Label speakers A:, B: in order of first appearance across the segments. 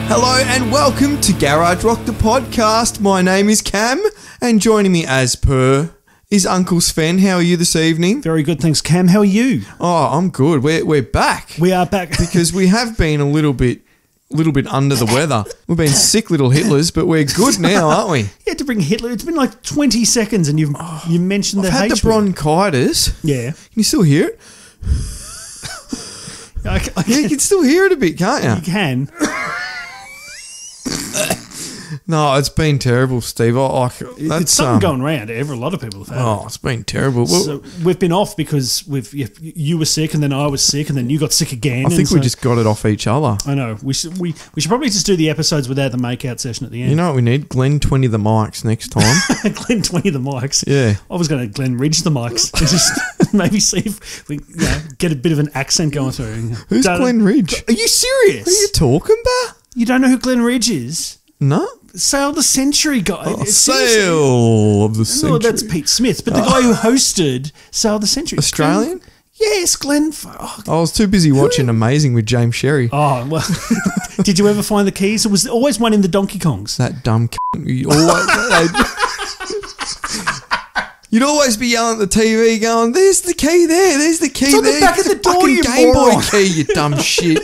A: Hello and welcome to Garage Rock the podcast. My name is Cam and joining me as per is Uncle Sven. How are you this evening?
B: Very good, thanks, Cam. How are you?
A: Oh, I'm good. We're back.
B: We are back.
A: Because we have been a little bit under the weather. We've been sick little Hitlers, but we're good now, aren't we?
B: You had to bring Hitler. It's been like 20 seconds and you mentioned the
A: I've had
B: H
A: the
B: word.
A: bronchitis.
B: Yeah.
A: Can you still hear it?
B: I
A: Yeah, you can still hear it a bit, can't you?
B: You can.
A: No, it's been terrible, Steve.
B: It's something going around. A lot of people have had it.
A: Oh, it's been terrible. Well,
B: So we've been off because you were sick and then I was sick and then you got sick again.
A: I think we just got it off each other.
B: I know. We should probably just do the episodes without the make-out session at the end.
A: You know what we need? Glenn 20 the mics next time.
B: Glenn 20 the mics.
A: Yeah.
B: I was going to Glenn Ridge the mics. Just maybe see if we get a bit of an accent going through.
A: Who's Glenn Ridge?
B: Are you serious?
A: What are you talking about?
B: You don't know who Glenn Ridge is?
A: No.
B: Sail the Century guy.
A: Oh, Sail of the Century.
B: No, that's Pete Smith. But the guy who hosted Sail the Century.
A: Australian?
B: Yes, Glenn.
A: I was too busy watching Amazing with James Sherry.
B: Oh, well. Did you ever find the keys? There was always one in the Donkey Kongs.
A: That dumb You'd always be yelling at the TV going, there's the key there, there's the key
B: It's on the
A: there.
B: back of the door,
A: fucking
B: you
A: Game Boy
B: moron.
A: key, you dumb shit.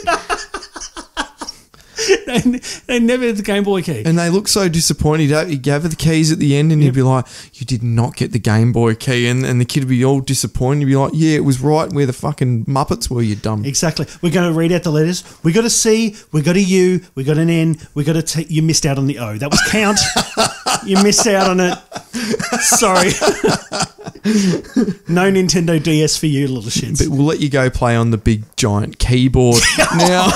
B: They never had the Game Boy key.
A: And they look so disappointed. You gave her the keys at the end and you'd be like, you did not get the Game Boy key. And the kid would be all disappointed. You'd be like, yeah, it was right where the fucking Muppets were, you dumb.
B: Exactly. We're going to read out the letters. We got a C, we got a U, we got an N, we got a T. You missed out on the O. That was count. You missed out on it. Sorry. No Nintendo DS for you, little shits.
A: But we'll let you go play on the big giant keyboard. Now,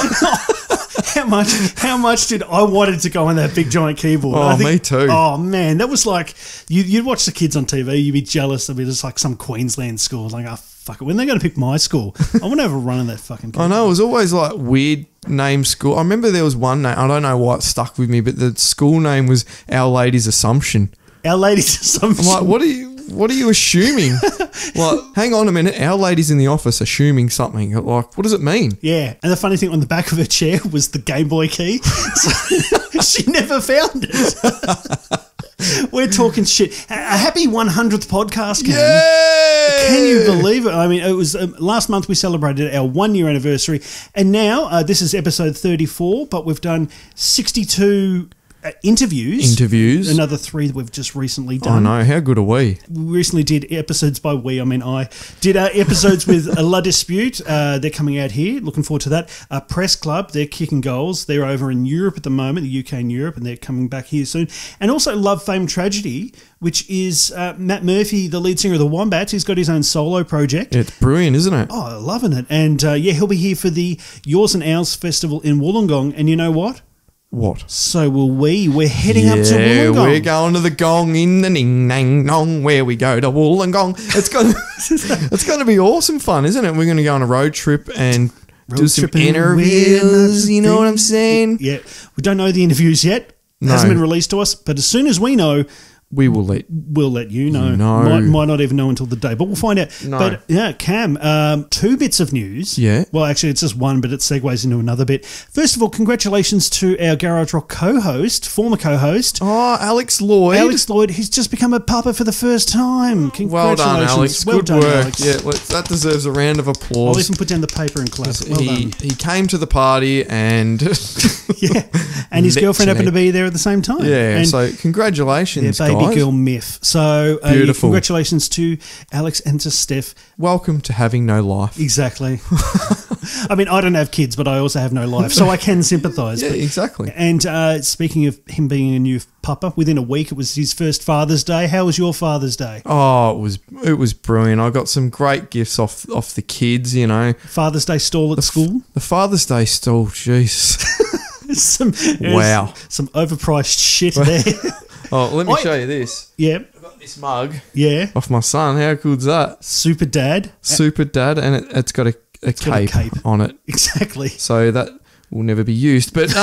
B: How much did I wanted to go on that big giant keyboard?
A: Oh, me too.
B: Oh man, that was like you'd watch the kids on TV, you'd be jealous of it. It's like some Queensland school. Like, oh fuck it, when are they going to pick my school? I want to have a run on that fucking keyboard.
A: I know, it was always like weird name school. I remember there was one name, I don't know why it stuck with me, but the school name was Our Lady's Assumption.
B: Our Lady's Assumption.
A: I'm like, what are you assuming? Like, hang on a minute, Our Lady's in the office assuming something. Like, what does it mean?
B: Yeah, and the funny thing on the back of her chair was the Game Boy key. So she never found it. We're talking shit. A happy 100th podcast, Cam.
A: Yay!
B: Can you believe it? I mean, it was last month we celebrated our 1 year anniversary, and now this is episode 34, but we've done 62 interviews. Another 3 that we've just recently done.
A: I know, how good are we?
B: We recently did episodes by we, I mean I. Did episodes with La Dispute. They're coming out here. Looking forward to that. Press Club, they're kicking goals. They're over in Europe at the moment, the UK and Europe, and they're coming back here soon. And also Love, Fame, Tragedy, which is Matt Murphy, the lead singer of the Wombats. He's got his own solo project.
A: It's brilliant, isn't it?
B: Oh, loving it. And he'll be here for the Yours and Ours Festival in Wollongong. And you know what?
A: What?
B: So will we. We're heading up to Wollongong.
A: Yeah, we're going to the gong in the ning nang nong where we go to Wollongong. It's going to be awesome fun, isn't it? We're going to go on a road trip and do some interviews, you know what I'm saying?
B: Yeah. We don't know the interviews yet.
A: No.
B: Hasn't been released to us. But as soon as we know,
A: we'll let
B: you know. Might not even know until the day, but we'll find out.
A: No.
B: But yeah, Cam, 2 bits of news.
A: Yeah.
B: Well, actually, it's just one, but it segues into another bit. First of all, congratulations to our Garage Rock former co-host.
A: Oh, Alex Lloyd.
B: Alex Lloyd, he's just become a papa for the first time. Congratulations.
A: Well done, Alex.
B: Well
A: Good
B: done,
A: work.
B: Alex.
A: Yeah, that deserves a round of applause.
B: I'll even put down the paper and clap. Well done.
A: He came to the party and
B: Yeah, and his girlfriend happened to be there at the same time.
A: Yeah,
B: and
A: so congratulations,
B: baby
A: guys.
B: girl myth. So
A: Beautiful.
B: Congratulations to Alex and to Steph.
A: Welcome to having no life.
B: Exactly. I mean, I don't have kids, but I also have no life, so I can sympathise.
A: Yeah, exactly.
B: And speaking of him being a new papa, within a week it was his first Father's Day. How was your Father's Day?
A: Oh, it was brilliant. I got some great gifts off the kids, you know.
B: Father's Day stall at school?
A: The Father's Day stall, jeez.
B: Some overpriced shit there.
A: Oh, let me show you this.
B: Yeah.
A: I've got this mug.
B: Yeah.
A: Off my son. How good's that?
B: Super Dad.
A: Super Dad, and it's got a cape on it.
B: Exactly.
A: So that will never be used, but it's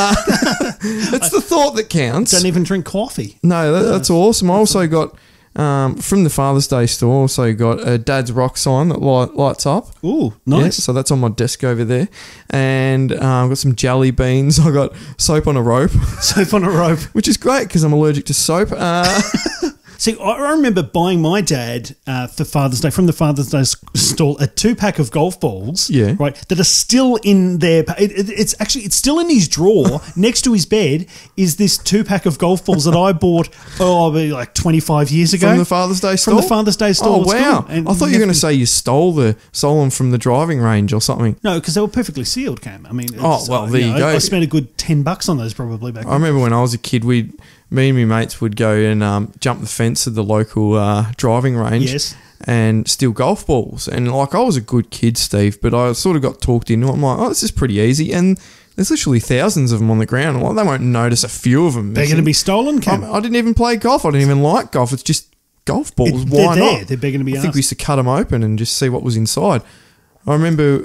A: the thought that counts.
B: Don't even drink coffee.
A: No, that's awesome. I also got From the Father's Day store, also got a Dad's Rock sign that lights up.
B: Ooh,
A: Yeah,
B: nice.
A: so that's on my desk over there. And I've got some jelly beans. I got soap on a rope,
B: Soap on a rope.
A: which is great because I'm allergic to soap.
B: See, I remember buying my dad for Father's Day from the Father's Day stall a 2-pack of golf balls.
A: Yeah.
B: Right. That are still in there. It's still in his drawer next to his bed. Is this 2-pack of golf balls that I bought? Like 25 years ago
A: From the Father's Day store?
B: From the Father's Day store.
A: Oh,
B: It's
A: wow.
B: good. And
A: I thought you were going to say you stole them from the driving range or something.
B: No, because they were perfectly sealed, Cam. I mean,
A: There you go.
B: I spent a good $10 on those probably back
A: I
B: then.
A: remember when I was a kid, me and my mates would go and jump the fence of the local driving range
B: Yes.
A: and steal golf balls. And like I was a good kid, Steve, but I sort of got talked into it. I'm like, oh, this is pretty easy. And there's literally thousands of them on the ground. I'm like, they won't notice a few of them.
B: They're going to be stolen, Cam.
A: I didn't even play golf. I didn't even like golf. It's just golf balls. Why
B: They're
A: not?
B: there. They're begging to be
A: I think
B: asked.
A: we used to cut them open and just see what was inside. I remember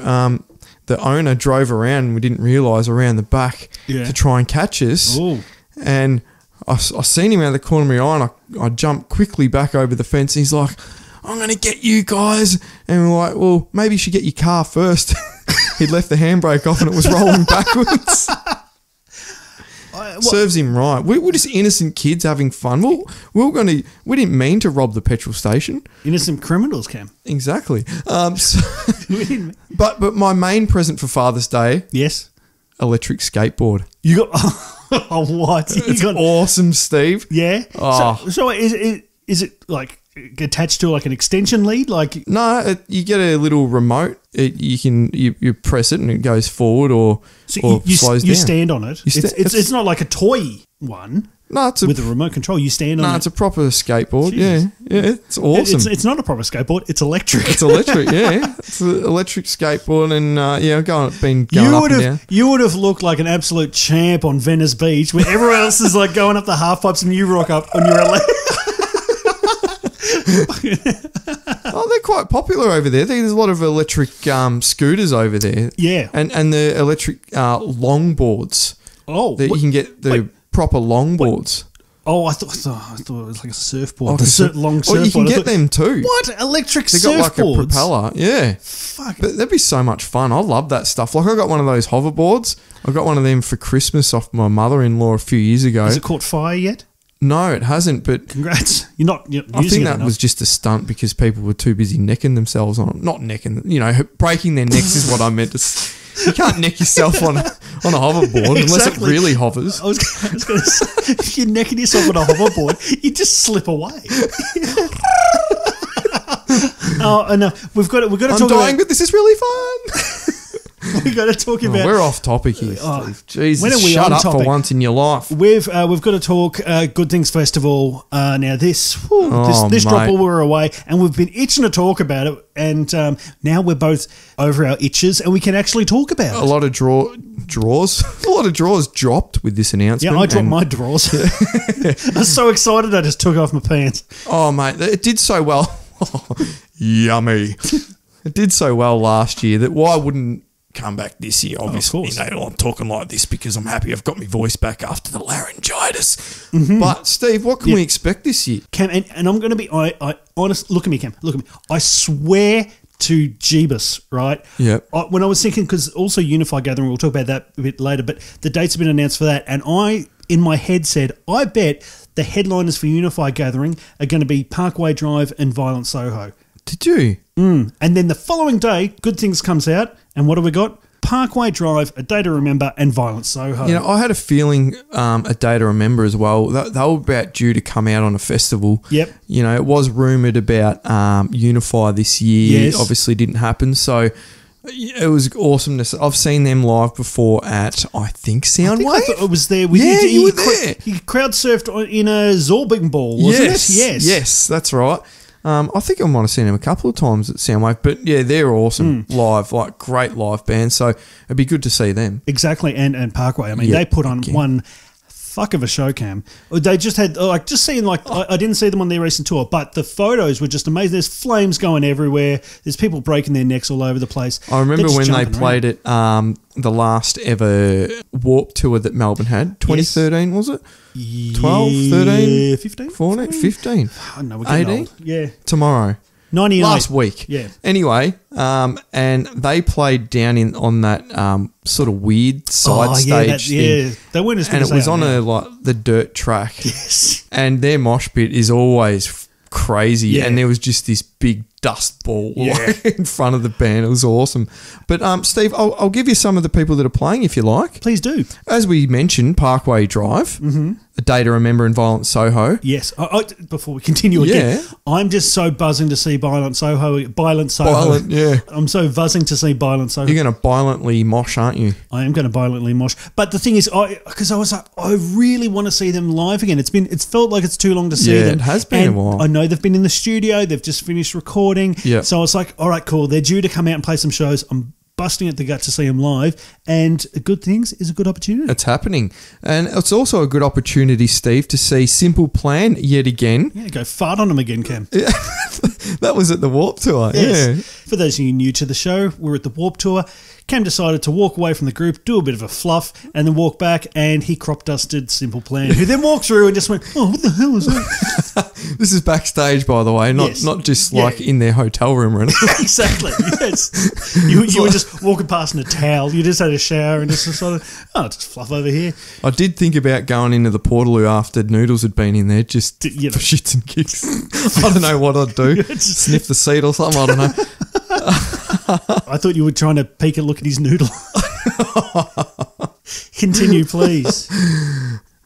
A: the owner drove around and we didn't realise around the back
B: Yeah.
A: to try and catch us.
B: Ooh.
A: And I seen him out of the corner of my eye and I jumped quickly back over the fence and he's like, I'm going to get you guys. And we're like, well, maybe you should get your car first. He'd left the handbrake off and it was rolling backwards. Serves him right. We're just innocent kids having fun. We didn't mean to rob the petrol station.
B: Innocent criminals, Cam.
A: Exactly.
B: We didn't-
A: But my main present for Father's Day,
B: Yes.
A: electric skateboard.
B: You got... Oh, what? You
A: It's
B: got...
A: awesome, Steve.
B: Yeah.
A: Oh.
B: So is it like attached to like an extension lead? Like
A: No, you get a little remote. You press it and it goes forward or
B: you
A: slows
B: you
A: down.
B: stand on it. It's not like a toy one
A: No, it's
B: with a remote control. You stand on it.
A: it's a proper skateboard.
B: Jesus.
A: Yeah, it's awesome.
B: It's not a proper skateboard. It's electric.
A: It's electric. Yeah, it's an electric skateboard, and I've been going up and down.
B: You would have looked like an absolute champ on Venice Beach, where everyone else is like going up the half pipes and you rock up on your electric.
A: Oh, they're quite popular over there. There's a lot of electric scooters over there.
B: Yeah.
A: And the electric longboards.
B: Oh,
A: That you can get the proper longboards.
B: oh, I thought it was like a surfboard.
A: Oh,
B: Long
A: Or
B: surfboard.
A: you can
B: I
A: get
B: thought,
A: them too.
B: what electric
A: They got like a
B: surfboards?
A: propeller. Yeah.
B: Fuck.
A: But that'd be so much fun. I love that stuff. Like I got one of those hoverboards. I got one of them for Christmas off my mother-in-law a few years ago.
B: Has it caught fire yet?
A: No, it hasn't. But
B: Congrats. You're not
A: I
B: using
A: think
B: it
A: that
B: enough.
A: was just a stunt because people were too busy necking themselves on it. Not necking, breaking their necks is what I meant to say. You can't neck yourself on a hoverboard unless it
B: Exactly.
A: really hovers.
B: I was going to say, if you're necking yourself on a hoverboard, you just slip away. Oh, no, we've got to
A: I'm
B: talk
A: dying,
B: about.
A: but this is really fun.
B: We've got to talk about.
A: We're off topic here, Steve. Jesus,
B: when are we
A: shut
B: on
A: up for
B: topic?
A: once in your life.
B: We've got to talk Good Things Festival. Now this
A: Oh,
B: this drop
A: mate.
B: while we're away, and we've been itching to talk about it, and now we're both over our itches, and we can actually talk about
A: A
B: it.
A: lot of drawers. A lot of drawers dropped with this announcement.
B: Yeah, I dropped
A: and-
B: my drawers. I was so excited, I just took off my pants.
A: Oh, mate, it did so well. Yummy. It did so well last year that why wouldn't come back this year? Obviously,
B: course.
A: I'm talking like this because I'm happy I've got my voice back after the laryngitis.
B: Mm-hmm.
A: But, Steve, what can we expect this year?
B: Cam, and I'm going to be I honest. Look at me, Cam. Look at me. I swear to Jeebus, right?
A: Yep.
B: When I was thinking, because also Unify Gathering, we'll talk about that a bit later, but the dates have been announced for that, and I, in my head, said, I bet the headliners for Unify Gathering are going to be Parkway Drive and Violent Soho.
A: Did you?
B: And then the following day, Good Things comes out, and what have we got? Parkway Drive, A Day to Remember, and Violent Soho.
A: I had a feeling A Day to Remember as well. They were about due to come out on a festival.
B: Yep.
A: It was rumoured about Unify this year.
B: Yes.
A: Obviously didn't happen. So it was awesome. I've seen them live before at, I think,
B: I
A: Soundwave.
B: thought it was there.
A: Yeah, you were there.
B: He crowd surfed in a Zorbing ball, wasn't it? Yes.
A: Yes, that's right. I think I might have seen them a couple of times at Soundwave, but yeah, they're awesome live, like great live band. So it'd be good to see them.
B: Exactly, and Parkway. I mean,
A: Yeah,
B: they put on
A: again.
B: one fuck of a show, Cam. They just had just seeing I didn't see them on their recent tour, but the photos were just amazing. There's flames going everywhere. There's people breaking their necks all over the place.
A: I remember when they played at the last ever Warp Tour that Melbourne had. 2013 was it? 12, 13,
B: 15,
A: 14, 15.
B: I know we're getting
A: 18.
B: old. Yeah,
A: Tomorrow.
B: 98.
A: Last week.
B: Yeah.
A: Anyway, and they played down on that sort of weird side stage thing.
B: Yeah, they weren't as good
A: And
B: as
A: it was
B: they are
A: on
B: now.
A: the dirt track.
B: Yes.
A: And their mosh pit is always crazy.
B: Yeah.
A: And there was just this big dust ball in front of the band. It was awesome. But Steve, I'll give you some of the people that are playing if you like.
B: Please do.
A: As we mentioned, Parkway Drive, A Day to Remember in Violent Soho.
B: Yes. Before we continue again, I'm just so buzzing to see Violent Soho.
A: Violent, yeah.
B: I'm so buzzing to see Violent Soho.
A: You're going to violently mosh, aren't you?
B: I am going to violently mosh. But the thing is, because I was like, I really want to see them live again. It's felt like it's too long to see them.
A: It has been a while.
B: I know they've been in the studio. They've just finished recording.
A: Yeah.
B: So I was like, all right, cool. They're due to come out and play some shows. I'm busting at the gut to see them live. And Good Things is a good opportunity.
A: It's happening. And it's also a good opportunity, Steve, to see Simple Plan yet again.
B: Yeah, go fart on them again, Cam.
A: That was at the Warp Tour.
B: Yes.
A: Yeah.
B: For those of you new to the show, we're at the Warp Tour. Cam decided to walk away from the group, do a bit of a fluff, and then walk back, and he crop dusted Simple Plan, who then walked through and just went, oh, what the hell is that?
A: This is backstage, by the way, not just like in their hotel room or anything.
B: Exactly, yes. You were just walking past in a towel. You just had a shower and just decided, just fluff over here.
A: I did think about going into the Portaloo after Noodles had been in there just for shits and kicks. I don't know what I'd do. Sniff the seat or something, I don't know.
B: I thought you were trying to peek a look at his noodle. Continue, please.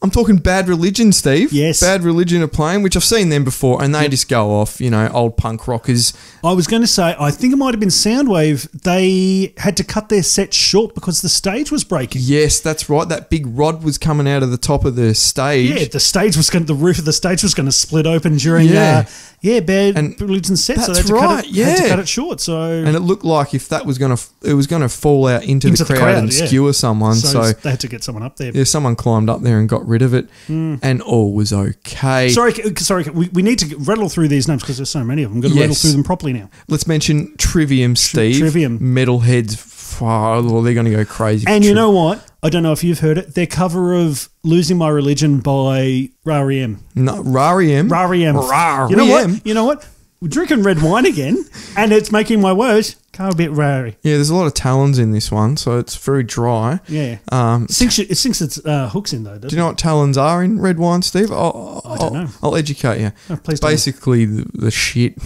A: I'm talking Bad Religion, Steve.
B: Yes.
A: Bad Religion are playing, which I've seen them before, and they just go off, old punk rockers.
B: I was going to say, I think it might have been Soundwave. They had to cut their set short because the stage was breaking.
A: Yes, that's right. That big rod was coming out of the top of the stage.
B: Yeah, the roof of the stage was going to split open during Bad Religion set, so they had to cut it short. So
A: and it looked like if that was going to fall out into the crowd and skewer someone. So
B: they had to get someone up there.
A: Yeah, someone climbed up there and got rid of it, and all was okay.
B: Sorry. We need to rattle through these names because there's so many of them. We've got to rattle through them properly now.
A: Let's mention Trivium, Steve.
B: Trivium.
A: Metalheads, they're going to go crazy.
B: And you know what? I don't know if you've heard it. Their cover of Losing My Religion by R.E.M.
A: No, R.E.M.
B: You know what? We're drinking red wine again, and it's making my words go a bit rary.
A: Yeah, there's a lot of talons in this one, so it's very dry.
B: Yeah. It sinks its hooks in, though, doesn't it?
A: Do you know what talons are in red wine, Steve?
B: I don't know.
A: I'll educate you.
B: Oh, please
A: basically, the shit.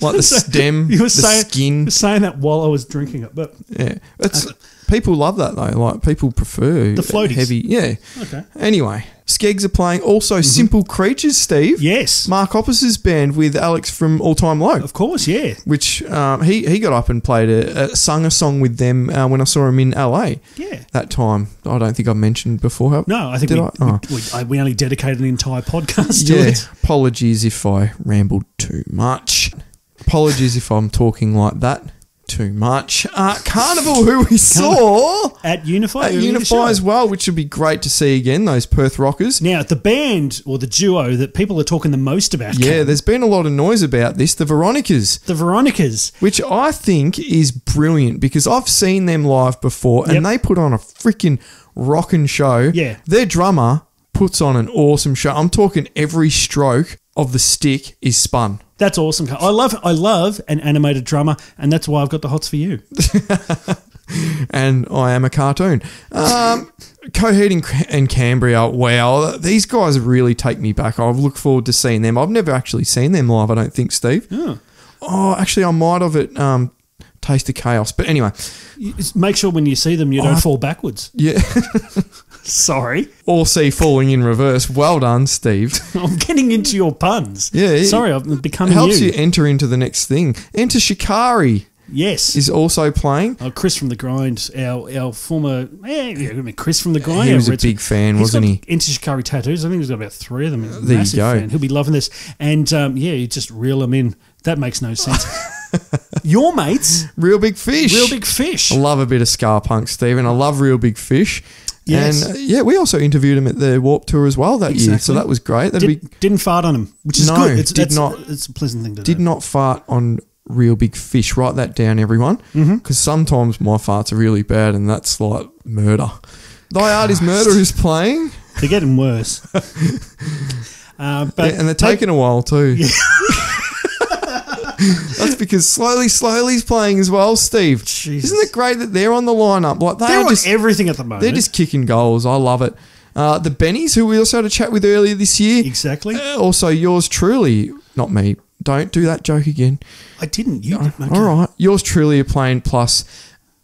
A: Like the stem, the skin.
B: You were saying that while I was drinking it, but
A: yeah, people love that though. Like people prefer
B: the floaties.
A: Heavy. Yeah.
B: Okay.
A: Anyway, Skeggs are playing. Also, Simple Creatures, Steve.
B: Yes.
A: Mark Hoppus's band with Alex from All Time Low.
B: Of course, yeah.
A: Which he got up and played sung a song with them when I saw him in LA.
B: Yeah.
A: That time. I don't think I mentioned before.
B: No, I think we only dedicated an entire podcast to it.
A: Apologies if I rambled too much. Apologies if I'm talking like that too much. Carnival, who we saw
B: at Unify
A: as well, which would be great to see again, those Perth rockers.
B: Now, the band or the duo that people are talking the most about.
A: Yeah, there's been a lot of noise about this, the Veronicas.
B: The Veronicas.
A: Which I think is brilliant because I've seen them live before and they put on a freaking rockin' show.
B: Yeah.
A: Their drummer puts on an awesome show. I'm talking every stroke of the stick is spun.
B: That's awesome. I love an animated drummer, and that's why I've got the hots for you.
A: And I am a cartoon. Coheed and Cambria, wow, these guys really take me back. I look forward to seeing them. I've never actually seen them live, I don't think, Steve. Oh, actually, I might have at Taste of Chaos. But anyway.
B: Make sure when you see them, you don't fall backwards.
A: Yeah.
B: Sorry.
A: Or see falling in reverse. Well done, Steve.
B: I'm getting into your puns.
A: Yeah.
B: Sorry, I'm becoming
A: helps you enter into the next thing. Enter Shikari.
B: Yes.
A: Is also playing.
B: Chris from The Grind, our former... Chris from The Grind.
A: He was a big fan, wasn't he?
B: Enter Shikari tattoos. I think he's got about 3 of them. He's a
A: there
B: massive
A: you go.
B: fan. He'll be loving this. And, you just reel them in. That makes no sense. Your mates...
A: Real Big Fish.
B: Real Big Fish.
A: I love a bit of ska punk, Steve, and I love Real Big Fish.
B: Yes.
A: And we also interviewed him at the Warp Tour as well that year, so that was great.
B: Didn't fart on him, which is good. It's a pleasant thing to do.
A: Did not fart on real big fish. Write that down, everyone, because sometimes my farts are really bad, and that's like murder. Thy Art is Murder is playing.
B: They're getting worse.
A: And they're taking a while too. Yeah. That's because Slowly's playing as well, Steve.
B: Jesus.
A: Isn't it great that they're on the lineup? Like
B: they're on everything at the moment.
A: They're just kicking goals. I love it. The Bennies, who we also had a chat with earlier this year.
B: Exactly.
A: Also, yours truly, not me. Don't do that joke again.
B: I didn't. You did. Okay.
A: All right. Yours truly are playing, plus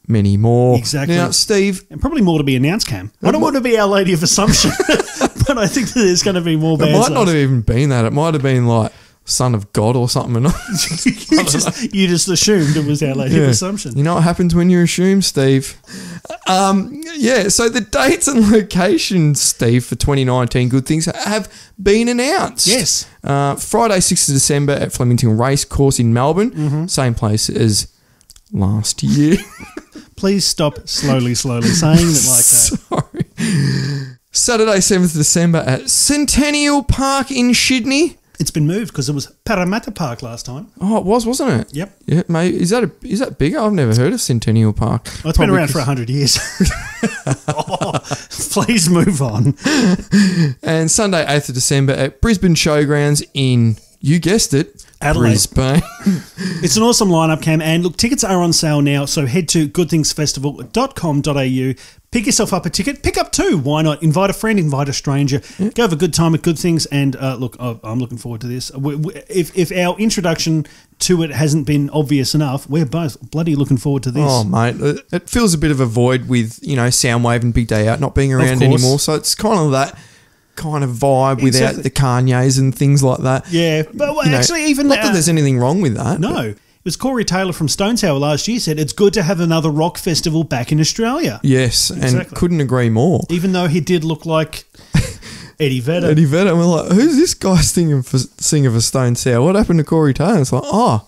A: many more.
B: Exactly.
A: Now, Steve.
B: And probably more to be announced, Cam. I don't want to be Our Lady of Assumption, but I think that there's going to be more bands.
A: It might not have even been that. It might have been like Son of God or something.
B: you just assumed it was Our Lady of Assumption.
A: You know what happens when you assume, Steve? So the dates and locations, Steve, for 2019 Good Things have been announced.
B: Yes.
A: Friday, 6th of December at Flemington Racecourse in Melbourne. Same place as last year.
B: Please stop slowly saying it like that.
A: Sorry. Saturday, 7th of December at Centennial Park in Sydney.
B: It's been moved because it was Parramatta Park last time.
A: Oh, it was, wasn't it?
B: Yep.
A: Yeah, mate. Is that bigger? I've never heard of Centennial Park.
B: Well, it's been around for 100 years. Please move on.
A: And Sunday, 8th of December at Brisbane Showgrounds in, you guessed it,
B: Adelaide.
A: Brisbane.
B: It's an awesome lineup, Cam, and look, tickets are on sale now, so head to goodthingsfestival.com.au. Pick yourself up a ticket. Pick up two. Why not? Invite a friend. Invite a stranger. Yeah. Go have a good time at Good Things. And look, I'm looking forward to this. If our introduction to it hasn't been obvious enough, we're both bloody looking forward to this.
A: Oh, mate. It fills a bit of a void with, Soundwave and Big Day Out not being around anymore. So it's kind of that kind of vibe without the Kanyes and things like that.
B: Yeah. But actually, even
A: not that there's anything wrong with that.
B: No. It was Corey Taylor from Stone Sour last year said it's good to have another rock festival back in Australia.
A: Yes, exactly. And couldn't agree more.
B: Even though he did look like Eddie Vedder.
A: And we're like, who's this guy singing for Stone Sour? What happened to Corey Taylor? It's like, oh,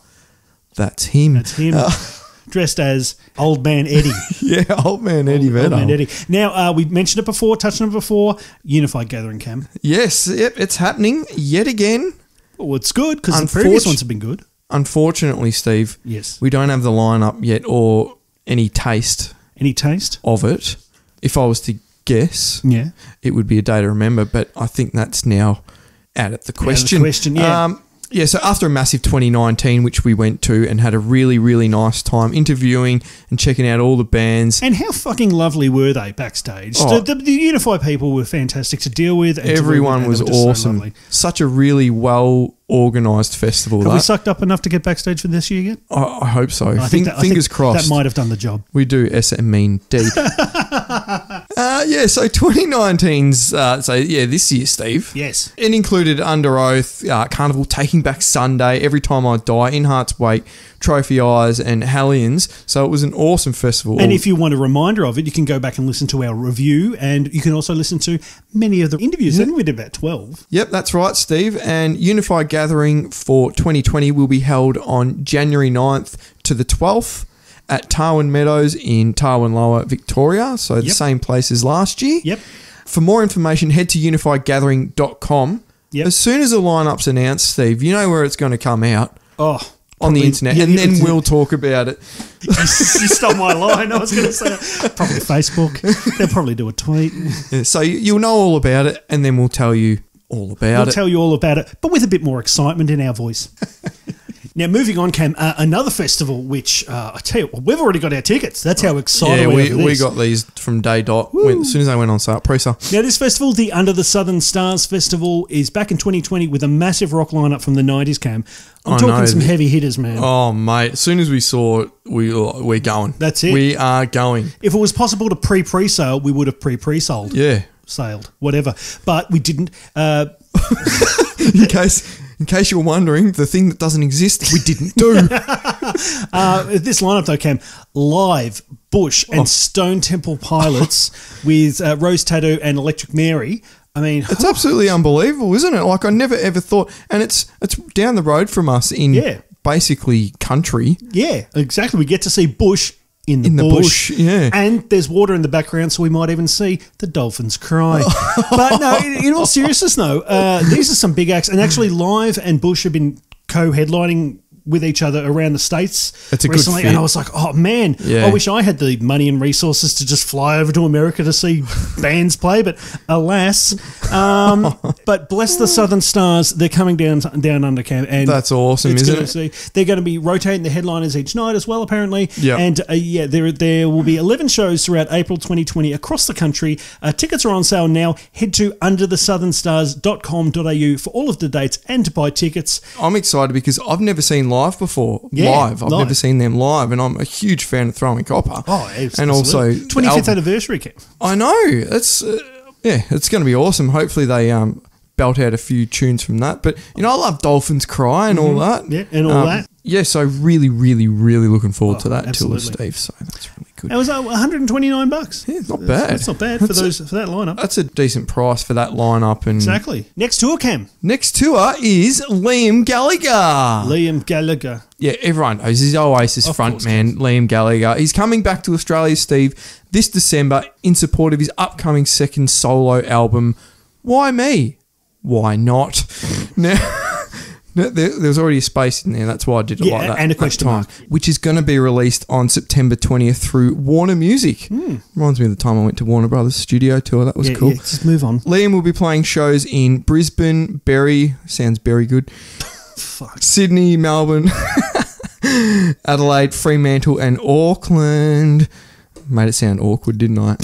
A: that's him.
B: That's him. Dressed as Old Man Eddie.
A: Yeah, Old Man Eddie Vedder.
B: Old Man Eddie. Now, we mentioned it before, touched on it before, Unified Gathering, Cam.
A: Yes, it's happening yet again.
B: Well, it's good because the previous ones have been good.
A: Unfortunately, Steve,
B: yes,
A: we don't have the lineup yet or any taste.
B: Of
A: it. If I was to guess, it would be a day to remember. But I think that's now out of the question. So after a massive 2019, which we went to and had a really, really nice time interviewing and checking out all the bands.
B: And how fucking lovely were they backstage?
A: Oh,
B: the Unified people were fantastic to deal with.
A: Everyone was awesome. Such a really well-organised festival.
B: Have we sucked up enough to get backstage for this year yet?
A: I hope so. Fingers crossed.
B: That might have done the job.
A: We do SME deep. So 2019's, this year, Steve.
B: Yes.
A: It included Under Oath, Carnival, Taking Back Sunday, Every Time I Die, In Heart's Wake, Trophy Eyes, and Hellions. So it was an awesome festival.
B: And if you want a reminder of it, you can go back and listen to our review, and you can also listen to many of the interviews. I think we did about 12. Yep,
A: that's right, Steve. And Unified Gathering for 2020 will be held on January 9th to the 12th. At Tarwin Meadows in Tarwin Lower, Victoria. So the same place as last year.
B: Yep.
A: For more information, head to unifiedgathering.com.
B: Yep.
A: As soon as the lineup's announced, Steve, you know where it's going to come out.
B: Oh,
A: on the internet. And then we'll talk about it.
B: You stole my line. I was going to say probably Facebook. They'll probably do a tweet.
A: Yeah, so you'll know all about it, and then we'll tell you all about it.
B: We'll tell you all about it, but with a bit more excitement in our voice. Now, moving on, Cam, another festival which, I tell you, we've already got our tickets. That's how excited we are.
A: We got these from day dot as soon as they went on sale, pre-sale.
B: Now, this festival, the Under the Southern Stars Festival, is back in 2020 with a massive rock lineup from the 90s, Cam. I'm talking some heavy hitters, man.
A: Oh, mate. As soon as we saw it, we're going.
B: That's it.
A: We are going.
B: If it was possible to pre-sale, we would have pre-sold.
A: Yeah.
B: Sailed, whatever. But we didn't.
A: In case you were wondering, the thing that doesn't exist, we didn't do.
B: This lineup, though, Cam, Live, Bush, and Stone Temple Pilots with Rose Tattoo and Electric Mary. I mean,
A: it's absolutely unbelievable, isn't it? Like, I never ever thought, and it's down the road from us in basically country.
B: Yeah, exactly. We get to see Bush in the bush.
A: Yeah.
B: And there's water in the background, so we might even see the dolphins cry. But no, in all seriousness, though, these are some big acts. And actually, Live and Bush have been co-headlining with each other around the States
A: It's a good
B: recently.
A: fit.
B: And I was like, oh, man,
A: Yeah.
B: I wish I had the money and resources to just fly over to America to see bands play. But alas, but bless the Southern Stars, they're coming down under camp. And
A: That's awesome, isn't it?
B: they're going to be rotating the headliners each night as well, apparently.
A: Yep.
B: And there will be 11 shows throughout April 2020 across the country. Tickets are on sale now. Head to underthesouthernstars.com.au for all of the dates and to buy tickets.
A: I'm excited because I've never seen Live before.
B: Yeah,
A: I've never seen them live, and I'm a huge fan of Throwing Copper.
B: Oh, absolutely.
A: And also
B: 25th anniversary, Cam.
A: I know. It's it's going to be awesome. Hopefully they belt out a few tunes from that. But I love Dolphins Cry and all that.
B: Yeah, and all that.
A: Yeah, so really, really, really looking forward to that
B: absolutely.
A: tour, Steve. So that's really good.
B: It was $129.
A: Yeah, not bad.
B: That's not bad for that lineup.
A: That's a decent price for that lineup. And
B: Exactly. Next tour, Cam.
A: next tour is Liam Gallagher.
B: Liam Gallagher.
A: Yeah, everyone knows he's Oasis
B: Of course,
A: frontman, Liam Gallagher. He's coming back to Australia, Steve, this December in support of his upcoming second solo album. Why me? Why not? Now, there was already a space in there. That's why I did it like that.
B: And a question mark.
A: Which is going to be released on September 20th through Warner Music. Reminds me of the time I went to Warner Brothers studio tour. That was cool.
B: Yeah, just move on.
A: Liam will be playing shows in Brisbane, Berry, sounds very good,
B: Fuck.
A: Sydney, Melbourne, Adelaide, Fremantle, and Auckland. Made it sound awkward, didn't I?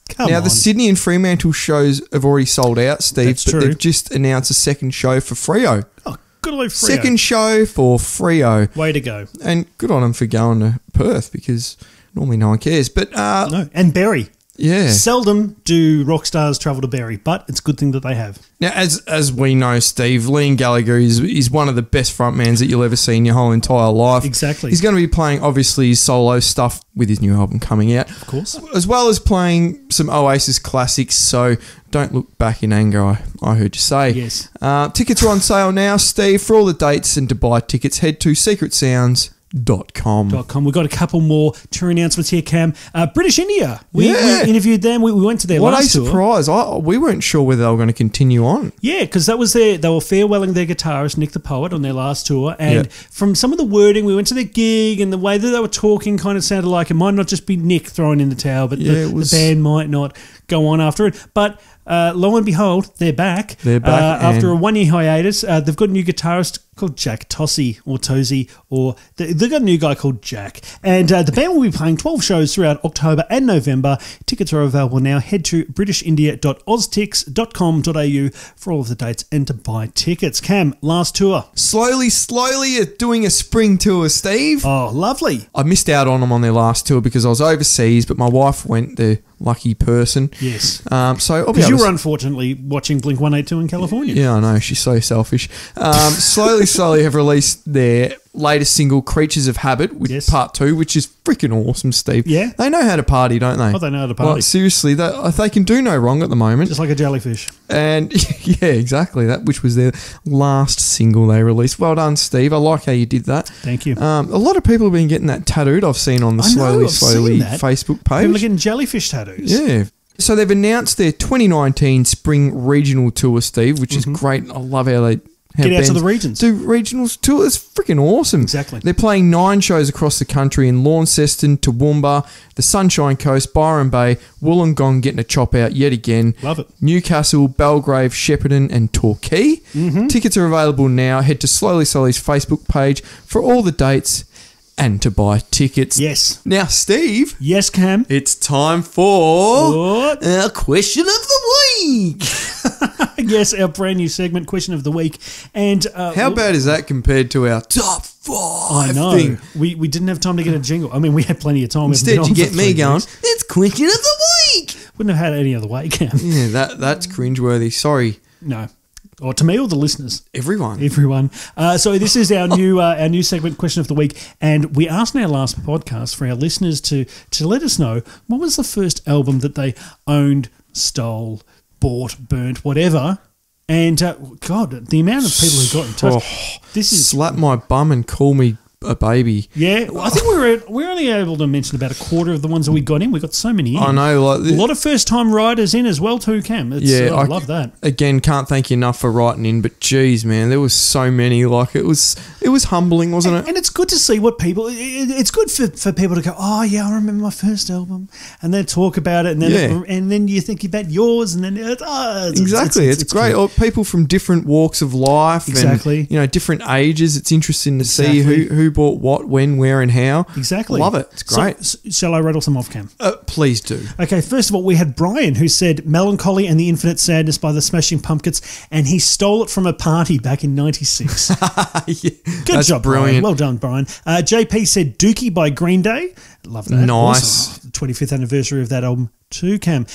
B: Come
A: Now,
B: on.
A: the Sydney and Fremantle shows have already sold out, Steve,
B: That's
A: but
B: true.
A: they've just announced a second show for Freo.
B: Oh, good old Freo.
A: Second show for Freo.
B: Way to go.
A: And good on them for going to Perth because normally no one cares. But,
B: No, and Berry.
A: yeah.
B: Seldom do rock stars travel to Berry, but it's a good thing that they have.
A: Now, as we know, Steve, Liam Gallagher is one of the best frontmans that you'll ever see in your whole entire life.
B: Exactly.
A: He's going to be playing, obviously, his solo stuff with his new album coming out.
B: Of course.
A: As well as playing some Oasis classics, so don't look back in anger, I heard you say.
B: Yes.
A: Tickets are on sale now, Steve. For all the dates and to buy tickets, head to secretsounds.com.
B: We've got a couple more tour announcements here, Cam. British India. We interviewed them. We went to their
A: What a
B: last tour.
A: surprise. We weren't sure whether they were going to continue on.
B: Yeah, because that was they were farewelling their guitarist, Nick the Poet, on their last tour. And
A: Yeah.
B: from some of the wording, we went to their gig and the way that they were talking kind of sounded like it might not just be Nick throwing in the towel, but
A: Yeah,
B: the band might not go on after it. But lo and behold, they're back.
A: They're back,
B: after a
A: and-
B: 1 year hiatus. They've got a new guitarist called Jack Tosi or Tosi, or they've got a new guy called Jack. And the band will be playing 12 shows throughout October and November. Tickets are available now. Head to britishindia.oztix.com.au for all of the dates and to buy tickets. Cam, last tour.
A: Slowly doing a spring tour, Steve.
B: Oh, lovely.
A: I missed out on them on their last tour because I was overseas, but my wife went, the lucky person.
B: Yes.
A: So I'll be
B: Because
A: able
B: you
A: to
B: were unfortunately watching Blink-182 in California.
A: Yeah, I know. She's so selfish. Slowly have released their latest single, Creatures of Habit, with
B: Yes.
A: part 2, which is freaking awesome, Steve.
B: Yeah.
A: They know how to party, don't they?
B: Oh, they know how to party.
A: Like, seriously, they can do no wrong at the moment.
B: Just like a jellyfish.
A: And yeah, exactly. That, which was their last single they released. Well done, Steve. I like how you did that.
B: Thank you.
A: A lot of people have been getting that tattooed. I've seen on the
B: I know, I've
A: Slowly
B: seen that.
A: Facebook
B: People are
A: page.
B: getting jellyfish tattoos.
A: Yeah. So they've announced their 2019 spring regional tour, Steve, which is great. I love how they
B: Get out to
A: bands
B: the regions.
A: do regionals tour. It's freaking awesome.
B: Exactly.
A: They're playing 9 shows across the country in Launceston, Toowoomba, the Sunshine Coast, Byron Bay, Wollongong getting a chop out yet again.
B: Love it.
A: Newcastle, Belgrave, Shepparton and Torquay. Tickets are available now. Head to Slowly's Facebook page for all the dates and to buy tickets.
B: Yes.
A: Now, Steve,
B: Yes, Cam.
A: it's time for
B: What?
A: our question of the week.
B: Yes, our brand new segment, Question of the Week. And
A: How bad is that compared to our top 5
B: I know.
A: thing?
B: We didn't have time to get a jingle. I mean, we had plenty of time. We haven't
A: Instead,
B: been
A: you
B: on
A: get
B: for
A: me
B: 3
A: going,
B: weeks.
A: it's question of the week.
B: Wouldn't have had it any other way, Cam.
A: Yeah, that's cringeworthy. Sorry,
B: No. Or to me or the listeners.
A: everyone.
B: Everyone. So this is our new segment, Question of the Week, and we asked in our last podcast for our listeners to let us know what was the first album that they owned, stole, bought, burnt, whatever. And God, the amount of people who got in touch. This is
A: Slap my bum and call me a baby.
B: Yeah, well, I think we're only able to mention about a quarter of the ones that we got in. We got so many in.
A: I know, like
B: a lot of first-time riders in as well too, Cam. I love that.
A: Again, can't thank you enough for writing in, but geez, man, there was so many. Like it was humbling, wasn't it?
B: And it's good to see what people. It's good for people to go, oh yeah, I remember my first album, and then talk about it, and then you think about yours, and then
A: it's great. Or people from different walks of life,
B: exactly.
A: And, different ages. It's interesting to see who bought what, when, where, and how.
B: Exactly,
A: love it. It's great.
B: So, shall I rattle some off, Cam?
A: Please do.
B: Okay, first of all, we had Brian who said "Melancholy and the Infinite Sadness" by the Smashing Pumpkins, and he stole it from a party back in '96. Good job,
A: brilliant.
B: Brian. Well done, Brian. JP said "Dookie" by Green Day. Love that.
A: Nice.
B: The 25th anniversary of that album too, Cam.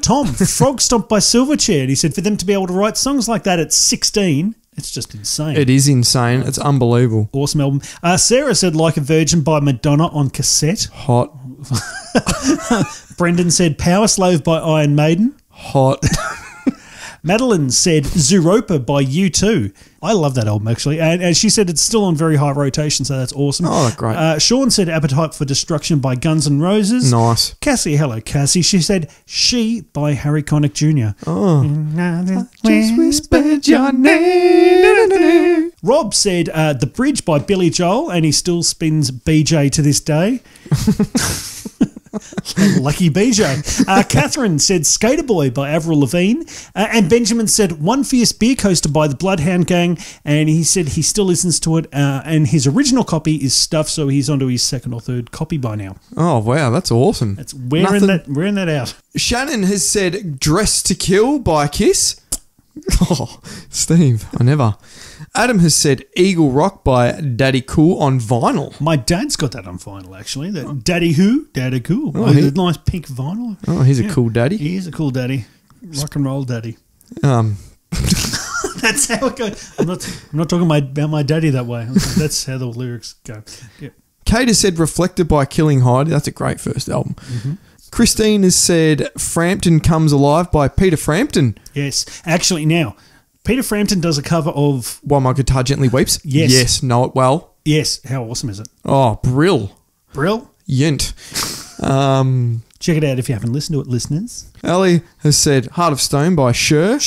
B: Tom, Frog Stomp by Silverchair. He said for them to be able to write songs like that at 16, it's just insane.
A: It is insane. It's unbelievable.
B: Awesome album. Sarah said "Like a Virgin" by Madonna on cassette.
A: Hot.
B: Brendan said "Power Slave" by Iron Maiden.
A: Hot.
B: Madeline said "Zooropa" by U2. I love that album, actually. And she said it's still on very high rotation, so that's awesome.
A: Oh, great.
B: Sean said "Appetite for Destruction" by Guns N' Roses.
A: Nice.
B: Cassie, hello, Cassie. She said "She" by Harry Connick Jr.
A: Oh. I just whispered your name.
B: Rob said "The Bridge" by Billy Joel, and he still spins BJ to this day. Lucky BJ. Catherine said "Skater Boy" by Avril Lavigne. And Benjamin said "One Fierce Beer Coaster" by the Bloodhound Gang. And he said he still listens to it. And his original copy is stuffed, so he's onto his second or third copy by now.
A: Oh, wow. That's awesome.
B: That's wearing that out.
A: Shannon has said "Dressed to Kill" by Kiss. Oh, Steve, I never. Adam has said "Eagle Rock" by Daddy Cool on vinyl.
B: My dad's got that on vinyl, actually. That Daddy Cool.
A: Oh,
B: the nice pink vinyl.
A: Oh, he's a cool daddy.
B: He is a cool daddy. Rock and roll daddy. That's how it goes. I'm not talking about my daddy that way. That's how the lyrics go. Yeah.
A: Kate has said "Reflected" by Killing Heidi. That's a great first album. Mm-hmm. Christine has said "Frampton Comes Alive" by Peter Frampton.
B: Yes. Actually, now, Peter Frampton does a cover of
A: "While My Guitar Gently Weeps."
B: Yes.
A: Yes, know it well.
B: Yes. How awesome is it?
A: Oh, brill.
B: Yint. Check it out if you haven't listened to it, listeners.
A: Ellie has said "Heart of Stone" by Cher.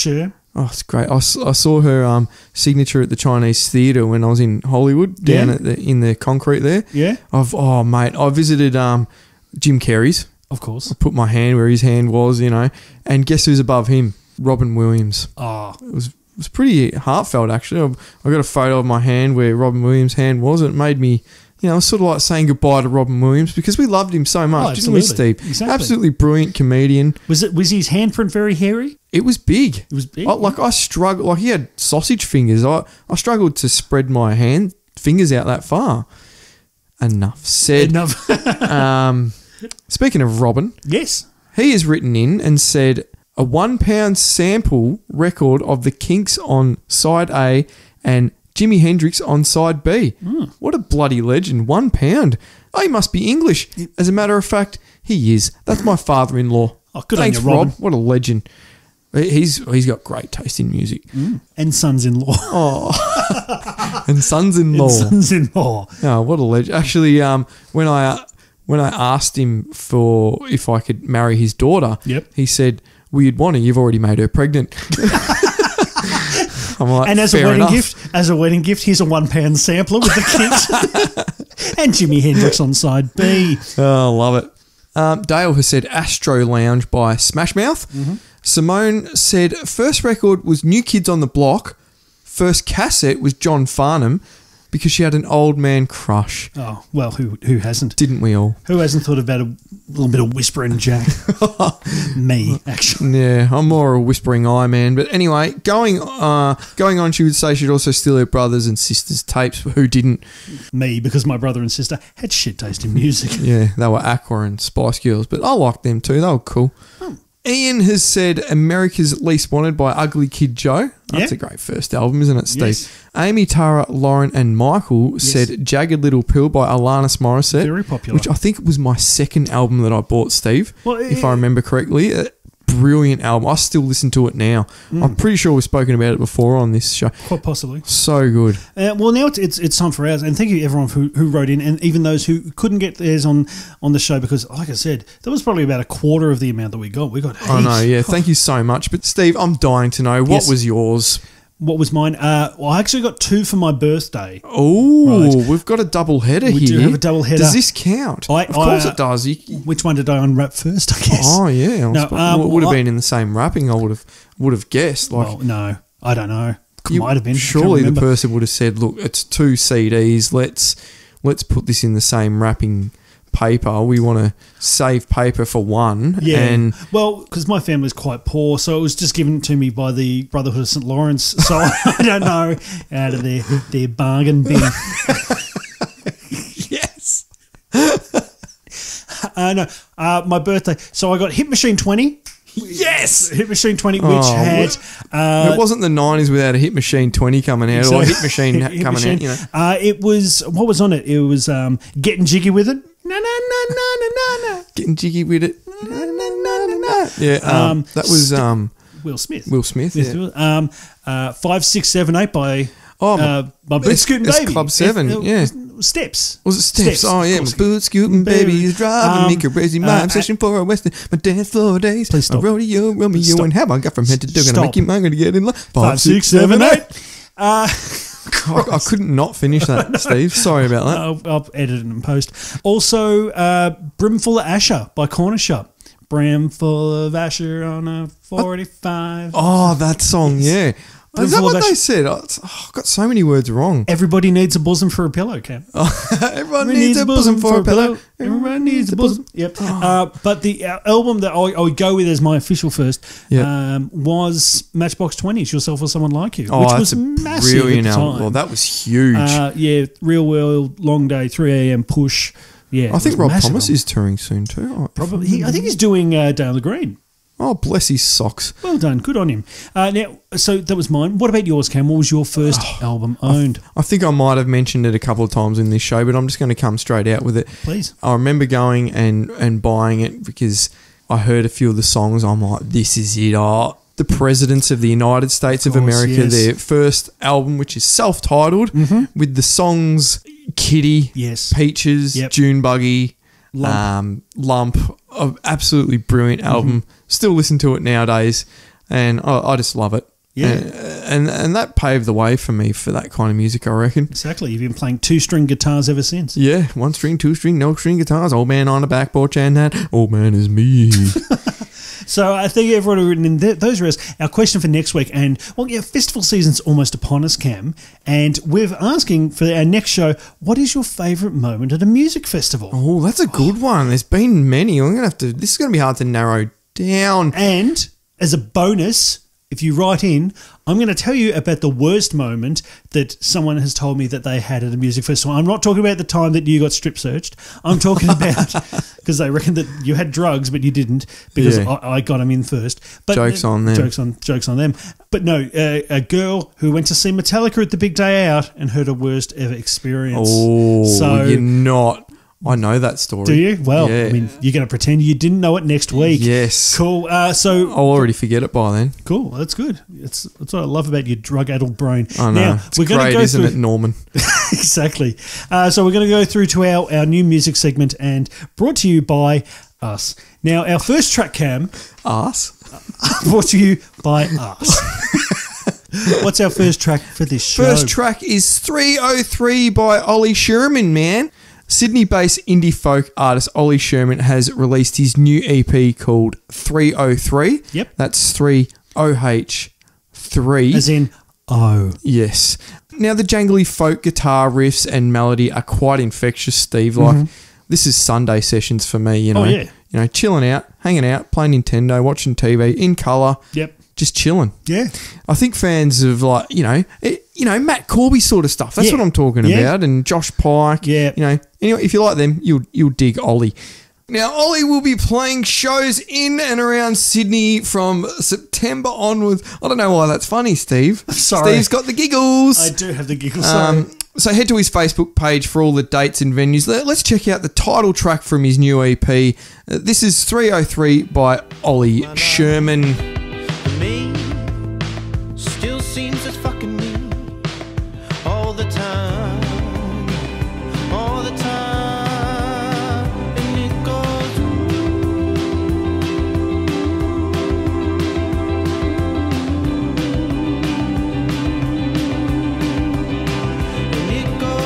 A: Oh, it's great. I saw her signature at the Chinese Theatre when I was in Hollywood, down in the concrete there.
B: Yeah.
A: Mate, I visited Jim Carrey's.
B: Of course.
A: I put my hand where his hand was, and guess who's above him? Robin Williams.
B: Oh.
A: It was pretty heartfelt, actually. I got a photo of my hand where Robin Williams' hand was, and it made me, it was sort of like saying goodbye to Robin Williams because we loved him so much, didn't we, Steve?
B: Exactly.
A: Absolutely brilliant comedian.
B: Was his handprint very hairy?
A: It was big.
B: It was big?
A: I struggled. Like, he had sausage fingers. I struggled to spread my fingers out that far. Enough said. Speaking of Robin.
B: Yes.
A: He has written in and said a £1 sample record of the Kinks on side A and Jimi Hendrix on side B. What a bloody legend. £1. Oh, he must be English. As a matter of fact, he is. That's my father-in-law.
B: Oh, good
A: Thanks,
B: on you, Robin.
A: Rob. What a legend. He's got great taste in music.
B: And sons-in-law.
A: Oh. And sons-in-law. Oh, what a legend. Actually, when I asked him for if I could marry his daughter, he said, "Well, you'd want her. You've already made her pregnant." I'm like,
B: and as a wedding gift, here's a £1 sampler with the Kinks and Jimi Hendrix on side B.
A: Oh, love it. Dale has said "Astro Lounge" by Smash Mouth. Mm-hmm. Simone said first record was New Kids on the Block. First cassette was John Farnham. Because she had an old man crush.
B: Oh, well, who hasn't?
A: Didn't we all?
B: Who hasn't thought about a little bit of Whispering Jack? Me, actually.
A: Yeah, I'm more a Whispering Eye man. But anyway, going on, she would say she'd also steal her brothers and sisters' tapes. Who didn't?
B: Me, because my brother and sister had shit taste in music.
A: Yeah, they were Aqua and Spice Girls. But I liked them too. They were cool. Ian has said America's Least Wanted by Ugly Kid Joe. That's a great first album, isn't it, Steve? Yes. Amy, Tara, Lauren and Michael said Jagged Little Pill by Alanis Morissette.
B: Very popular.
A: Which I think was my second album that I bought, Steve, if I remember correctly. brilliant album. I still listen to it now. I'm pretty sure we've spoken about it before on this show.
B: Quite possibly.
A: So good.
B: Well, now it's time for ours, and thank you everyone who wrote in, and even those who couldn't get theirs on the show, because, like I said, that was probably about a quarter of the amount that we got. We got heaps.
A: I know, yeah. Thank you so much. But Steve, I'm dying to know, what was yours?
B: What was mine? Well, I actually got 2 for my birthday.
A: Oh, we've got a double header here.
B: We do have a double header.
A: Does this count? Of course it does.
B: Which one did I unwrap first, I guess?
A: Oh, yeah. It would have been in the same wrapping, I would have guessed.
B: Well, no, I don't know. Might have been.
A: Surely the person would have said, look, it's 2 CDs. Let's put this in the same wrapping paper. We want to save paper for one.
B: Yeah.
A: And
B: well, because my family's quite poor, so it was just given to me by the Brotherhood of St. Lawrence. So I don't know, out of their bargain bin.
A: Yes.
B: No, my birthday. So I got Hit Machine 20.
A: Yes!
B: Hit Machine 20, which had...
A: it wasn't the 90s without a Hit Machine 20 coming out, or a Hit Machine coming out, you know.
B: It was... What was on it? It was Getting Jiggy With It. Na, na, na, na, na, na.
A: Getting Jiggy With It. Na, na, na, na, na. Yeah, that was...
B: Will Smith.
A: Will Smith, yeah.
B: 5, 6, 7, 8 by... my boot scooting baby.
A: Club 7, yeah.
B: Steps.
A: Was it Steps? Oh, yeah. My boot scooting baby is driving me crazy. My obsession for a western. My dance floor days.
B: Please stop.
A: A rodeo, Romeo,
B: Stop.
A: and how I got from head to toe. Gonna
B: Stop.
A: make you mine, gonna get in line.
B: 5, 6, 7, 8.
A: I couldn't not finish that, Steve. Sorry about that.
B: I'll edit it and post. Also, Brimful of Asher by Corner Shop. Brimful of Asher on a 45.
A: Oh, that song, yeah. Is that what they said? I've got so many words wrong.
B: Everybody needs a bosom for a pillow, Cam.
A: Everyone needs a bosom for a pillow.
B: Everyone needs a bosom. Yep. But the album that I would go with as my official first was Matchbox 20's Yourself or Someone Like You, which was massive
A: brilliant
B: at the time.
A: album. Well, that was huge.
B: Real World, Long Day, 3 a.m. Push. Yeah,
A: I think Rob Thomas is touring soon too.
B: Probably. I think he's doing Dale the Green.
A: Oh, bless his socks.
B: Well done. Good on him. Now, so that was mine. What about yours, Cam? What was your first album owned?
A: I think I might have mentioned it a couple of times in this show, but I'm just going to come straight out with it.
B: Please.
A: I remember going and buying it because I heard a few of the songs. I'm like, this is it. Oh, the Presidents of the United States of America,
B: yes.
A: their first album, which is self-titled, with the songs Kitty, Peaches, June Buggy, Lump. Absolutely brilliant album. Still listen to it nowadays, and I just love it. Yeah, and that paved the way for me for that kind of music, I reckon.
B: Exactly. You've been playing 2-string guitars ever since.
A: Yeah, 1 string, 2 string, no string guitars. Old man on the back porch, and that old man is me.
B: So I think everyone who written in those areas. Our question for next week, and festival season's almost upon us, Cam, and we're asking for our next show, what is your favourite moment at a music festival?
A: Oh, that's a good one. There's been many. This is going to be hard to narrow down.
B: And as a bonus, if you write in, I'm going to tell you about the worst moment that someone has told me that they had at a music festival. I'm not talking about the time that you got strip searched. I'm talking about because they reckon that you had drugs but you didn't because I got them in first. But
A: jokes on them.
B: Jokes on them. But no, a girl who went to see Metallica at the big day out and her worst ever experience.
A: Oh, so you're not. I know that story.
B: Do you? Well, I mean, you're going to pretend you didn't know it next week.
A: Yes.
B: Cool. So
A: I'll already forget it by then.
B: Cool. That's good. That's what I love about your drug-addled brain.
A: I know. Now, it's great, isn't it, Norman?
B: Exactly. So we're going to go through to our new music segment, and brought to you by us. Now, our first track, Cam.
A: Us?
B: Brought to you by us. What's our first track for this show?
A: First track is 303 by Ollie Sherman, man. Sydney-based indie folk artist Ollie Sherman has released his new EP called 303.
B: Yep.
A: That's 3OH3.
B: As in O.
A: Yes. Now, the jangly folk guitar riffs and melody are quite infectious, Steve. This is Sunday sessions for me, you know.
B: Oh, yeah.
A: You know, chilling out, hanging out, playing Nintendo, watching TV, in colour.
B: Yep.
A: Just chilling.
B: Yeah.
A: I think fans of Matt Corby sort of stuff. That's what I'm talking about. And Josh Pike.
B: Yeah.
A: You know, anyway, if you like them, you'll dig Ollie. Now, Ollie will be playing shows in and around Sydney from September onwards. I don't know why that's funny, Steve.
B: Sorry.
A: Steve's got the giggles.
B: I do have the giggles, sorry.
A: So head to his Facebook page for all the dates and venues. Let's check out the title track from his new EP. This is 303 by Ollie Sherman.
C: Me still seems it's fucking me all the time, all the time, and it goes and it goes.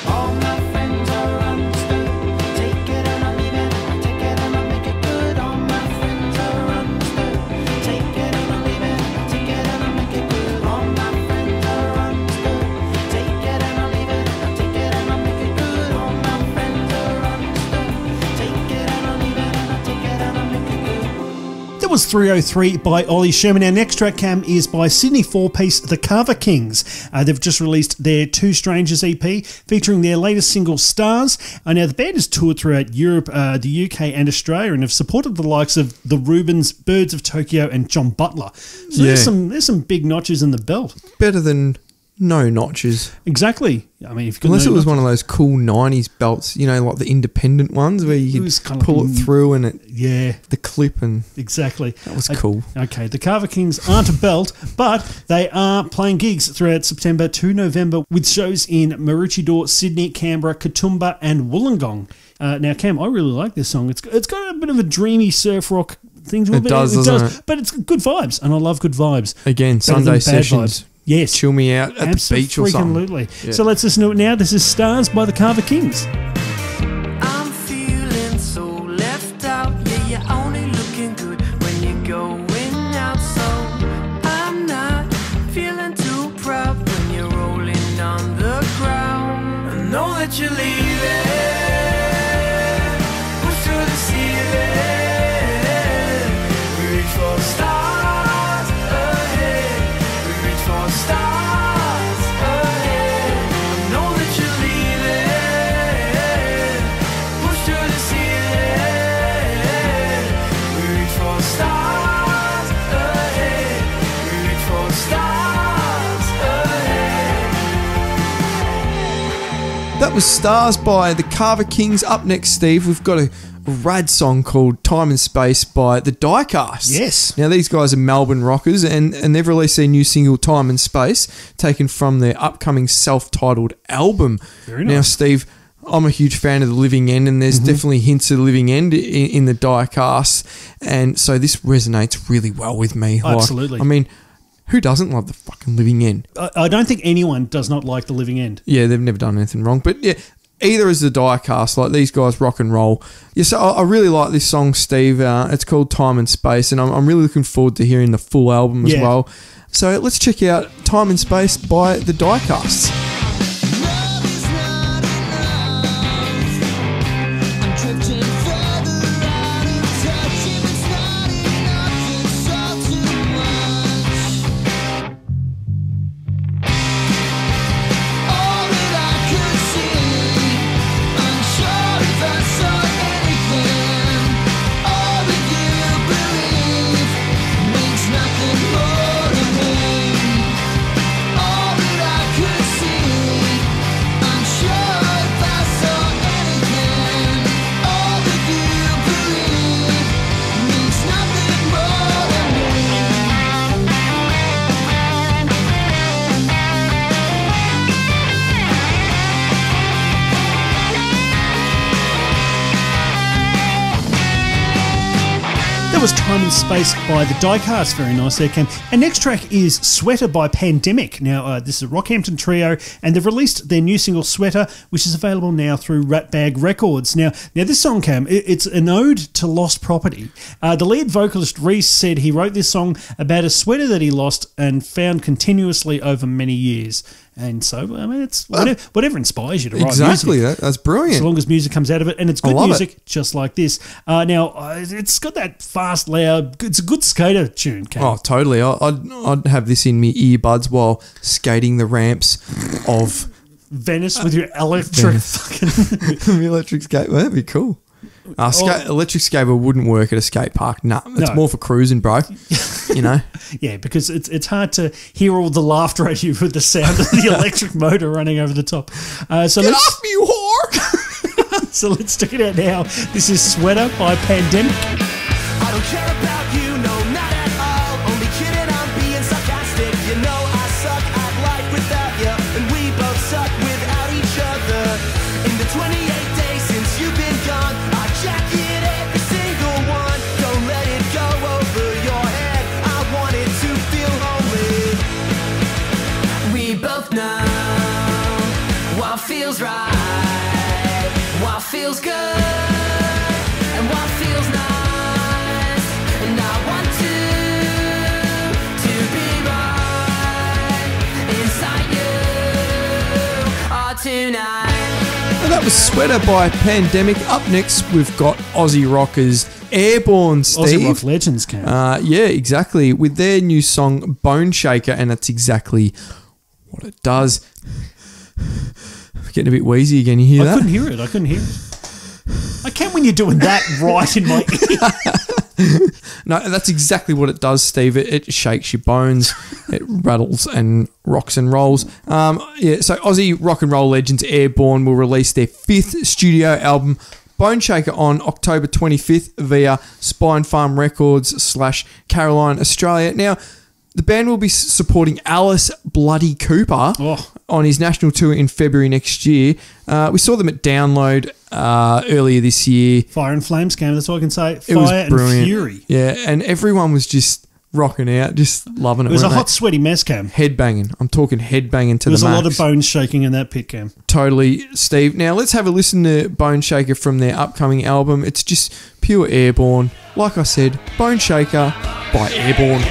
C: All my friends are understood. Take it and I leave it. I take it and I make it good. All my friends are understood. Take it and I leave it. I take it and I make it good. All my friends are understood. Take it and I leave it. I take it and I make it good. All my friends are understood. Take it and I leave it. I take it and I make it good.
B: That was 303 by Ollie Sherman. Our next track, Cam, is by Sydney four-piece The Carver Kings. They've just released their Two Strangers EP featuring their latest single, Stars. Now, the band has toured throughout Europe, the UK and Australia and have supported the likes of The Rubens, Birds of Tokyo and John Butler. So
A: Yeah.
B: there's some big notches in the belt.
A: Better than no notches.
B: Exactly. I mean, if you
A: Unless it was one of those cool 90s belts, you know, like the independent ones where you
B: was
A: could
B: kind of
A: pull it
B: like
A: through and it
B: Yeah,
A: the clip, and
B: exactly.
A: that was cool.
B: Okay, the Carver Kings aren't a belt, but they are playing gigs throughout September to November with shows in Maroochydore, Sydney, Canberra, Katoomba and Wollongong. Now, Cam, I really like this song. It's got a bit of a dreamy surf rock thing to it.
A: It does, doesn't it?
B: But it's good vibes, and I love good vibes.
A: Again,
B: Better than
A: Sunday
B: bad
A: sessions.
B: vibes. Yes.
A: Chill me out at the beach or something.
B: Absolutely.
A: Yeah.
B: So let's listen to it now. This is Stars by the Carver Kings.
C: I'm feeling so left out. Yeah, you're only looking good when you're going out. So I'm not feeling too proud when you're rolling on the ground. I know that you're leaving. Push through the ceiling. We reach for stars ahead. We reach for stars ahead. I know that you're leaving. Push through the ceiling. We reach for stars ahead. We reach for stars ahead.
A: That was Stars by the Carver Kings. Up next, Steve, we've got a rad song called Time and Space by the Diecasts.
B: Yes.
A: Now, these guys are Melbourne rockers, and they've released their new single, Time and Space, taken from their upcoming self-titled album.
B: Very
A: Now,
B: nice.
A: Steve, I'm a huge fan of The Living End, and there's definitely hints of The Living End in the Diecasts, and so this resonates really well with me.
B: Absolutely.
A: I mean, who doesn't love the fucking Living End?
B: I don't think anyone does not like The Living End.
A: Yeah, they've never done anything wrong. But yeah, either is the Diecast. Like, these guys rock and roll. Yeah, so I really like this song, Steve. It's called Time and Space, and I'm really looking forward to hearing the full album as
B: Yeah.
A: well. So let's check out Time and Space by the Diecasts.
D: Love is not enough. I'm drifting further out of touch. If it's not enough, it's all too much. All that I could see, unsure if I saw anything. All that you believe means nothing more to me. All that I could see, unsure if I saw anything. All that you believe means nothing more to me.
B: That was Time and Space by the Diecast. Very nice there, Cam. Our next track is Sweater by Pandemic. Now, this is a Rockhampton trio, and they've released their new single, Sweater, which is available now through Ratbag Records. Now this song, Cam, it's an ode to lost property. The lead vocalist, Reese, said he wrote this song about a sweater that he lost and found continuously over many years. And so, I mean, it's whatever inspires you to write
A: Exactly,
B: music.
A: that's brilliant.
B: As long as music comes out of it, and it's good
A: love
B: music, just like this. It's got that fast, loud. It's a good skater tune. Cam.
A: Oh, totally. I'd have this in my earbuds while skating the ramps of
B: Venice with your electric fucking.
A: the electric skate. Well, that'd be cool. Electric skateboard wouldn't work at a skate park. Nah, it's
B: No.
A: more for cruising, bro. You know?
B: Yeah, because it's hard to hear all the laughter at you with the sound of the electric motor running over the top. So
A: Get
B: let's
A: off me, you whore!
B: so let's check it out now. This is Sweater by Pandemic.
E: I don't care about you, no, not at all. Only kidding, I'm being sarcastic. You know I suck at life without you, and we both suck without each other. In the 28 days since you've been gone, I jacket every single one. Don't let it go over your head. I want it to feel homely. We both know what feels right, what feels good, and what feels nice. And I want to be right inside you tonight.
A: And that was Sweater by Pandemic. Up next, we've got Aussie Rockers Airborne, Steve.
B: Aussie Rock Legends came.
A: Yeah, exactly. With their new song Bone Shaker, and that's exactly what it does. I'm getting a bit wheezy again. You hear
B: I
A: that?
B: couldn't hear it. I can when you're doing that right in my ear.
A: No, that's exactly what it does, Steve. It shakes your bones, it rattles and rocks and rolls. Yeah, so Aussie rock and roll legends Airborne will release their 5th studio album, Bone Shaker, on October 25th via Spine Farm Records / Caroline Australia. Now, the band will be supporting Alice Bloody Cooper on his national tour in February next year. We saw them at Download earlier this year.
B: Fire and Flames came, that's all I can say.
A: It was
B: Fire and
A: brilliant.
B: Fury.
A: Yeah, and everyone was just rocking out, just loving it.
B: It was a
A: weren't they?
B: hot, sweaty mess, Cam.
A: Headbanging. I'm talking headbanging to
B: There was
A: the
B: a
A: max.
B: lot of bones shaking in that pit, Cam.
A: Totally, Steve. Now let's have a listen to Bone Shaker from their upcoming album. It's just pure Airborne. Like I said, Bone Shaker by Airborne.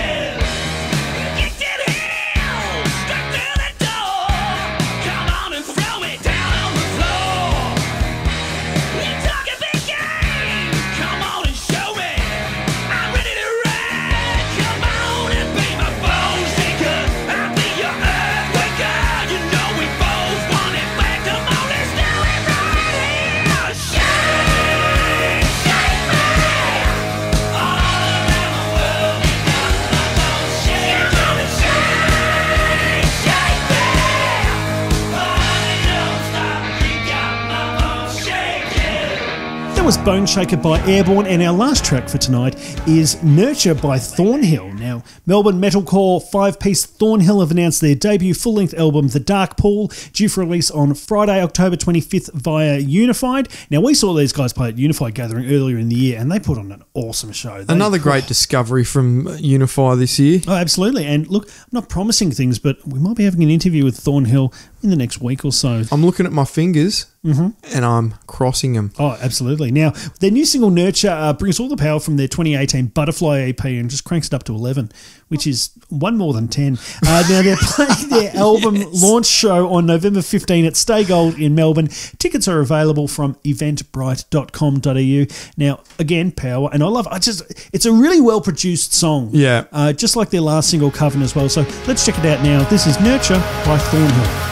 B: That was Bone Shaker by Airborne, and our last track for tonight is Nurture by Thornhill. Now, Melbourne metalcore 5-piece Thornhill have announced their debut full-length album, The Dark Pool, due for release on Friday, October 25th via Unified. Now, we saw these guys play at Unified Gathering earlier in the year, and they put on an awesome show.
A: Another great discovery from Unify this year.
B: Oh, absolutely. And look, I'm not promising things, but we might be having an interview with Thornhill in the next week or so.
A: I'm looking at my fingers and I'm crossing them.
B: Oh, absolutely. Now, their new single Nurture brings all the power from their 2018 Butterfly EP and just cranks it up to 11, which is one more than 10. Now, they're playing their album launch show on November 15 at Stay Gold in Melbourne. Tickets are available from eventbrite.com.au. Now, again, power. And I love it's a really well-produced song.
A: Yeah.
B: Just like their last single, Coven, as well. So let's check it out now. This is Nurture by Thornhill.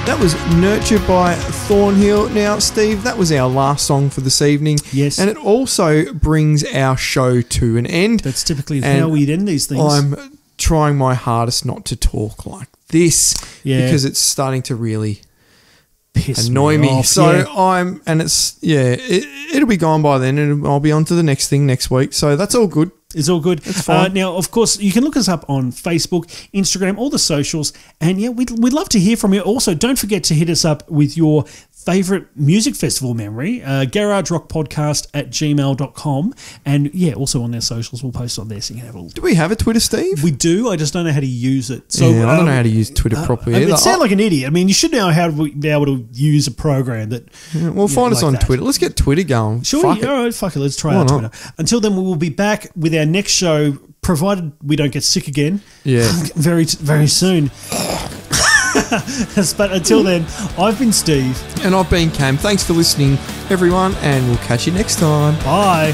A: That was Nurture by Thornhill. Now, Steve, that was our last song for this evening.
B: Yes.
A: And it also brings our show to an end.
B: That's typically
A: And
B: how we'd end these things.
A: I'm trying my hardest not to talk like this
B: Yeah.
A: because it's starting to really
B: piss
A: annoy me.
B: off.
A: So
B: Yeah.
A: it'll be gone by then, and I'll be on to the next thing next week. So that's all good.
B: It's all good.
A: It's fine.
B: Now, of course, you can look us up on Facebook, Instagram, all the socials. And yeah, we'd love to hear from you. Also, don't forget to hit us up with your favourite music festival memory, garagerockpodcast@gmail.com. And yeah, also on their socials, we'll post on there so you can have a little.
A: Do we have a Twitter, Steve?
B: We do. I just don't know how to use it. So
A: I don't know how to use Twitter properly.
B: It
A: either.
B: sounds like an idiot. I mean, you should know how to be able to use a program that.
A: Well, find us
B: like
A: on
B: that.
A: Twitter. Let's get Twitter going.
B: Sure,
A: Fuck it.
B: all right, fuck it. Let's try
A: Why
B: out
A: not?
B: Twitter. Until then, we will be back with our next show, provided we don't get sick again.
A: Yeah.
B: very soon. But until then, I've been Steve.
A: And I've been Cam. Thanks for listening, everyone, and we'll catch you next time.
B: Bye.